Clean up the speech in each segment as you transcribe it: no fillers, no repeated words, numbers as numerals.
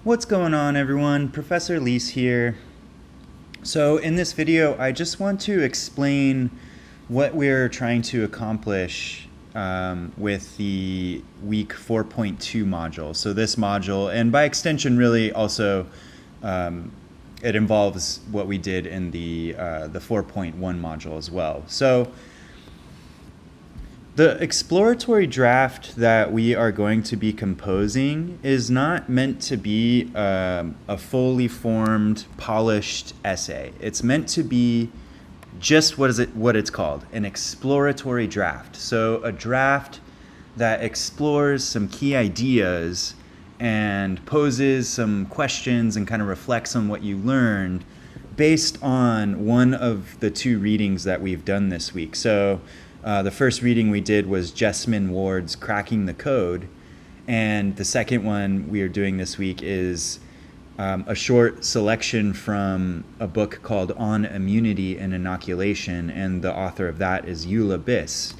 What's going on, everyone? Professor Lees here. So in this video, I just want to explain what we're trying to accomplish with the week 4.2 module. So this module, and by extension, really also it involves what we did in the 4.1 module as well. So the exploratory draft that we are going to be composing is not meant to be a fully formed, polished essay. It's meant to be just what it's called, an exploratory draft. So a draft that explores some key ideas and poses some questions and kind of reflects on what you learned based on one of the two readings that we've done this week. So the first reading we did was Jessamine Ward's Cracking the Code, and the second one we are doing this week is a short selection from a book called On Immunity and Inoculation, and the author of that is Eula Biss.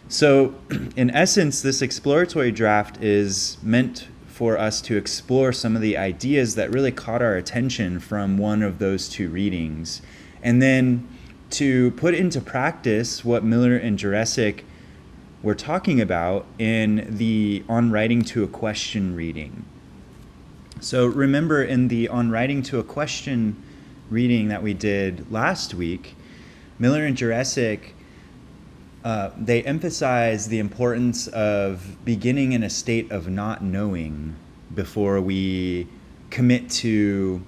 So in essence, this exploratory draft is meant for us to explore some of the ideas that really caught our attention from one of those two readings, and then to put into practice what Miller and Jurecic were talking about in the On Writing to a Question reading. So remember, in the On Writing to a Question reading that we did last week, Miller and Jurecic they emphasize the importance of beginning in a state of not knowing before we commit to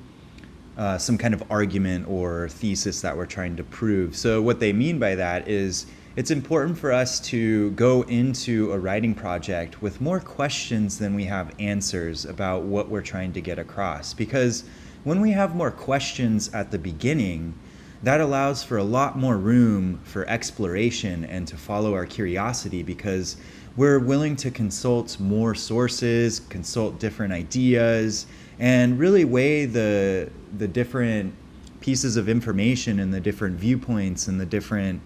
some kind of argument or thesis that we're trying to prove. So what they mean by that is it's important for us to go into a writing project with more questions than we have answers about what we're trying to get across. Because when we have more questions at the beginning, that allows for a lot more room for exploration and to follow our curiosity, because we're willing to consult more sources, consult different ideas, and really weigh the different pieces of information and the different viewpoints and the different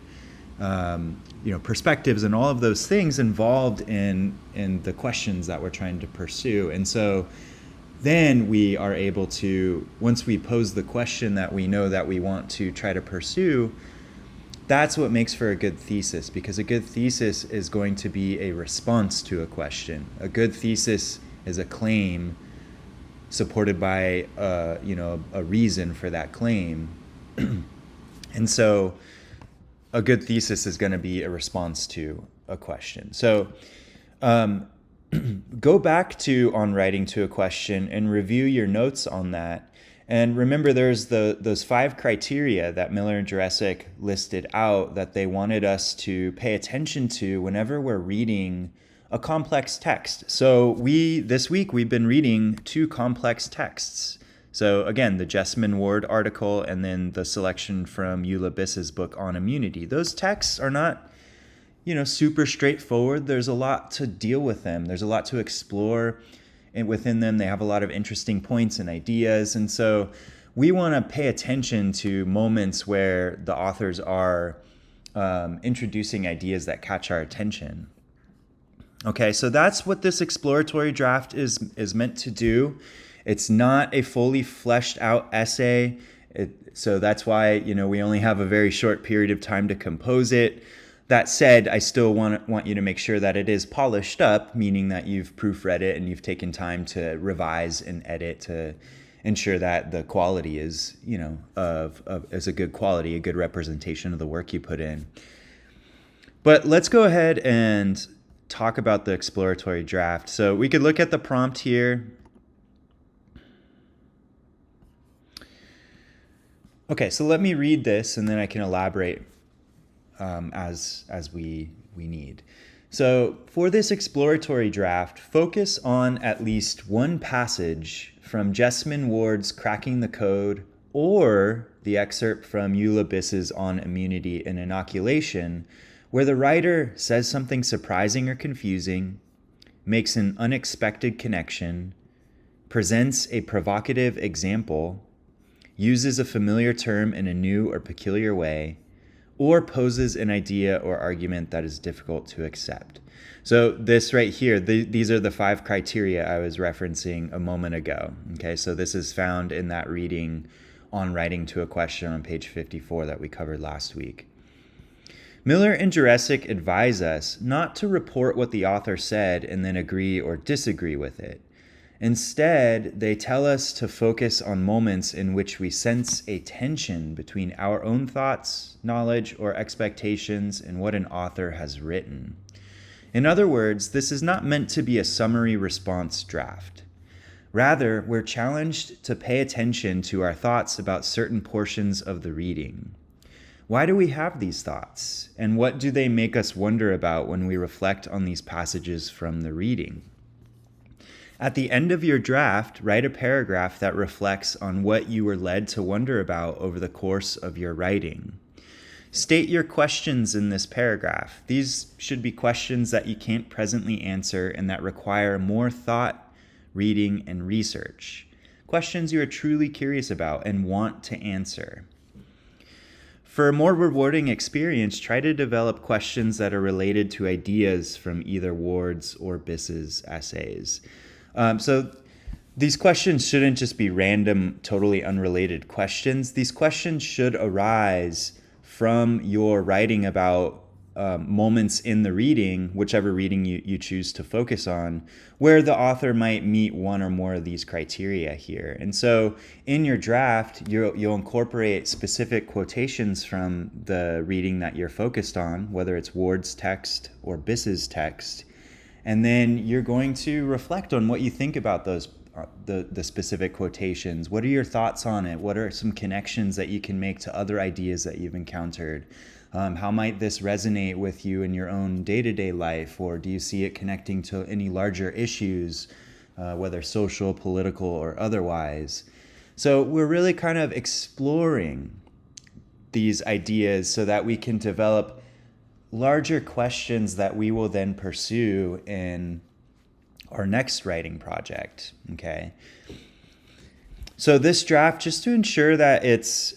perspectives and all of those things involved in the questions that we're trying to pursue. And so then we are able to, once we pose the question that we know that we want to try to pursue, that's what makes for a good thesis, because a good thesis is going to be a response to a question. A good thesis is a claim supported by a reason for that claim. And so a good thesis is going to be a response to a question. So go back to On Writing to a Question and review your notes on that. And remember, there's those 5 criteria that Miller and Jurecic listed out that they wanted us to pay attention to whenever we're reading a complex text. So this week we've been reading 2 complex texts. So again, the Jessamine Ward article and then the selection from Eula Biss's book On Immunity. Those texts are not super straightforward. There's a lot to deal with them. There's a lot to explore, and within them, they have a lot of interesting points and ideas. And so we want to pay attention to moments where the authors are introducing ideas that catch our attention. Okay, so that's what this exploratory draft is meant to do. It's not a fully fleshed out essay. So that's why, we only have a very short period of time to compose it. That said, I still want you to make sure that it is polished up, meaning that you've proofread it and you've taken time to revise and edit to ensure that the quality is, is a good quality, a good representation of the work you put in. But let's go ahead and talk about the exploratory draft. So we could look at the prompt here. Okay, so let me read this and then I can elaborate as we need. So for this exploratory draft, focus on at least one passage from Jessamine Ward's Cracking the Code or the excerpt from Eula Biss's On Immunity and Inoculation, where the writer says something surprising or confusing, makes an unexpected connection, presents a provocative example, uses a familiar term in a new or peculiar way, or poses an idea or argument that is difficult to accept. So this right here, these are the 5 criteria I was referencing a moment ago. Okay, so this is found in that reading on writing to a question on page 54 that we covered last week. Miller and Jurecic advise us not to report what the author said and then agree or disagree with it. Instead, they tell us to focus on moments in which we sense a tension between our own thoughts, knowledge, or expectations and what an author has written. In other words, this is not meant to be a summary response draft. Rather, we're challenged to pay attention to our thoughts about certain portions of the reading. Why do we have these thoughts? And what do they make us wonder about when we reflect on these passages from the reading? At the end of your draft, write a paragraph that reflects on what you were led to wonder about over the course of your writing. State your questions in this paragraph. These should be questions that you can't presently answer and that require more thought, reading, and research. Questions you are truly curious about and want to answer. For a more rewarding experience, try to develop questions that are related to ideas from either Ward's or Biss's essays. So these questions shouldn't just be random, totally unrelated questions. These questions should arise from your writing about moments in the reading, whichever reading you choose to focus on, where the author might meet one or more of these criteria here. And so in your draft, you'll incorporate specific quotations from the reading that you're focused on, whether it's Ward's text or Biss's text. And then you're going to reflect on what you think about those the specific quotations. What are your thoughts on it? What are some connections that you can make to other ideas that you've encountered? How might this resonate with you in your own day-to-day life? Or do you see it connecting to any larger issues, whether social, political, or otherwise? So we're really kind of exploring these ideas so that we can develop larger questions that we will then pursue in our next writing project. Okay. So this draft, just to ensure that it's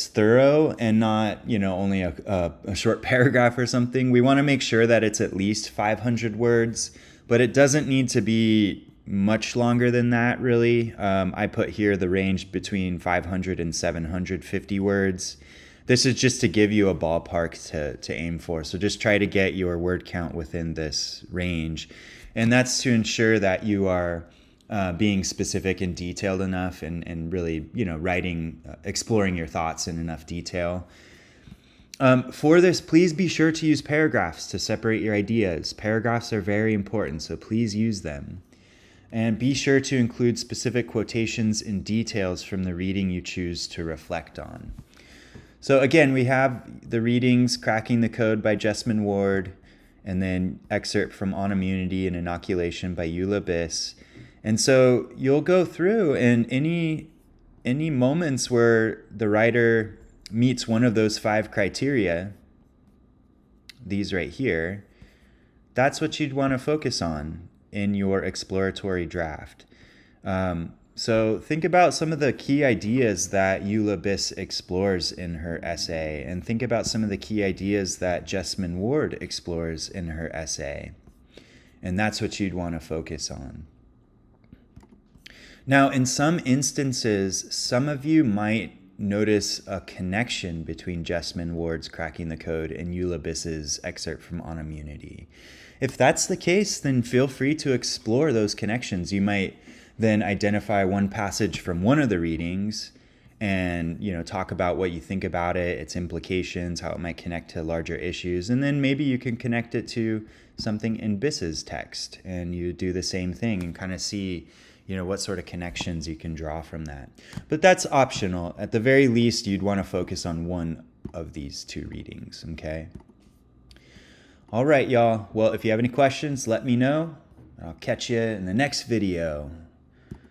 thorough and not, only a short paragraph or something, we want to make sure that it's at least 500 words, but it doesn't need to be much longer than that, really. I put here the range between 500 and 750 words. This is just to give you a ballpark to aim for. So just try to get your word count within this range. And that's to ensure that you are being specific and detailed enough and really, writing, exploring your thoughts in enough detail. For this, please be sure to use paragraphs to separate your ideas. Paragraphs are very important, so please use them. And be sure to include specific quotations and details from the reading you choose to reflect on. So again, we have the readings Cracking the Code by Jesmyn Ward, and then excerpt from On Immunity and Inoculation by Eula Biss. And so you'll go through, and any moments where the writer meets one of those 5 criteria, these right here, that's what you'd want to focus on in your exploratory draft. So think about some of the key ideas that Eula Biss explores in her essay, and think about some of the key ideas that Jesmyn Ward explores in her essay. And that's what you'd want to focus on. Now, in some instances, some of you might notice a connection between Jesmyn Ward's Cracking the Code and Eula Biss's excerpt from On Immunity. If that's the case, then feel free to explore those connections. You might then identify one passage from one of the readings and, talk about what you think about it, its implications, how it might connect to larger issues. And then maybe you can connect it to something in Biss's text, and you do the same thing and kind of see, what sort of connections you can draw from that. But that's optional. At the very least, you'd want to focus on one of these 2 readings, okay? All right, y'all. Well, if you have any questions, let me know. I'll catch you in the next video.